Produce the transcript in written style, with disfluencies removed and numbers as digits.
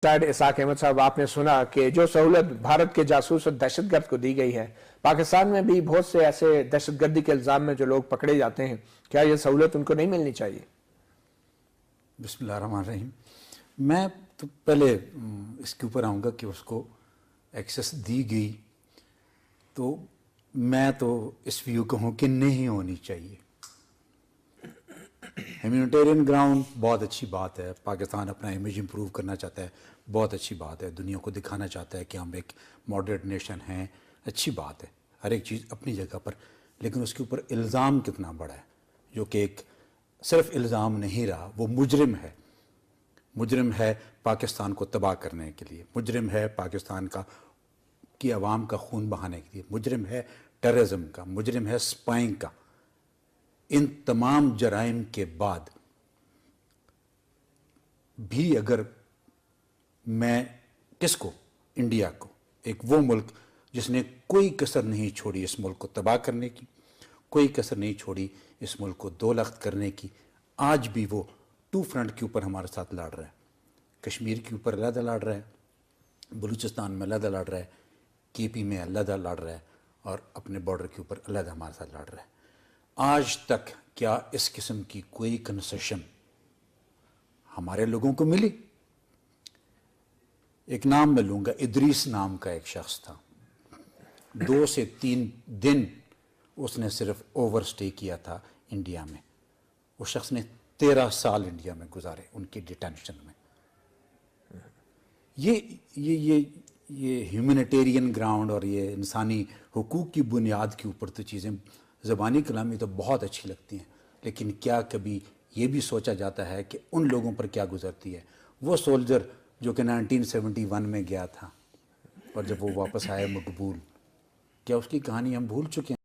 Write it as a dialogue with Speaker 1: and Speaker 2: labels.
Speaker 1: شاہد اسحاق احمد صاحب، آپ نے سنا کہ جو سہولت بھارت کے جاسوس اور دہشت گرد کو دی گئی ہے، پاکستان میں بھی بہت سے ایسے دہشت گردی کے الزام میں جو لوگ پکڑے جاتے ہیں، کیا یہ سہولت ان کو نہیں ملنی چاہیے؟
Speaker 2: بسم اللہ الرحمن الرحیم۔ میں تو پہلے اس کے اوپر آؤں گا کہ اس کو ایکسیس دی گئی، تو میں تو اس ویو کا ہوں کہ نہیں ہونی چاہیے۔ ہیومینیٹیرین گراؤنڈ بہت اچھی بات ہے، پاکستان اپنا امیج امپروو کرنا چاہتا ہے، بہت اچھی بات ہے، دنیا کو دکھانا چاہتا ہے کہ ہم ایک ماڈریٹ نیشن ہیں، اچھی بات ہے، ہر ایک چیز اپنی جگہ پر، لیکن اس کے اوپر الزام کتنا بڑا ہے، جو کہ ایک صرف الزام نہیں رہا، وہ مجرم ہے۔ مجرم ہے پاکستان کو تباہ کرنے کے لیے، مجرم ہے پاکستان کی عوام کا خون بہانے کے لیے، مجرم ہے ٹیررزم کا، مجرم ہے سپائنگ کا۔ ان تمام جرائم کے بعد بھی اگر میں کس کو، انڈیا کو، ایک وہ ملک جس نے کوئی کسر نہیں چھوڑی اس ملک کو تباہ کرنے کی، کوئی کسر نہیں چھوڑی اس ملک کو دو لخت کرنے کی، آج بھی وہ ٹو فرنٹ کے اوپر ہمارے ساتھ لڑ رہا ہے۔ کشمیر کے اوپر علیحدہ لڑ رہا ہے، بلوچستان میں علیحدہ لڑ رہا ہے، کے پی میں علیحدہ لڑ رہا ہے، اور اپنے بارڈر کے اوپر علیحدہ ہمارے ساتھ لڑ رہا ہے۔ آج تک کیا اس قسم کی کوئی کنسیشن ہمارے لوگوں کو ملی؟ ایک نام میں لوں گا، ادریس نام کا ایک شخص تھا، 2 سے 3 دن اس نے صرف اوور سٹے کیا تھا انڈیا میں۔ اس شخص نے 13 سال انڈیا میں گزارے ان کی ڈیٹینشن میں۔ یہ ہیومینیٹیرین گراؤنڈ اور یہ انسانی حقوق کی بنیاد کے اوپر تو چیزیں زبانی کلامی تو بہت اچھی لگتی ہیں، لیکن کیا کبھی یہ بھی سوچا جاتا ہے کہ ان لوگوں پر کیا گزرتی ہے؟ وہ سولجر جو کہ 1971 میں گیا تھا اور جب وہ واپس آئے مقبول، کیا اس کی کہانی ہم بھول چکے ہیں؟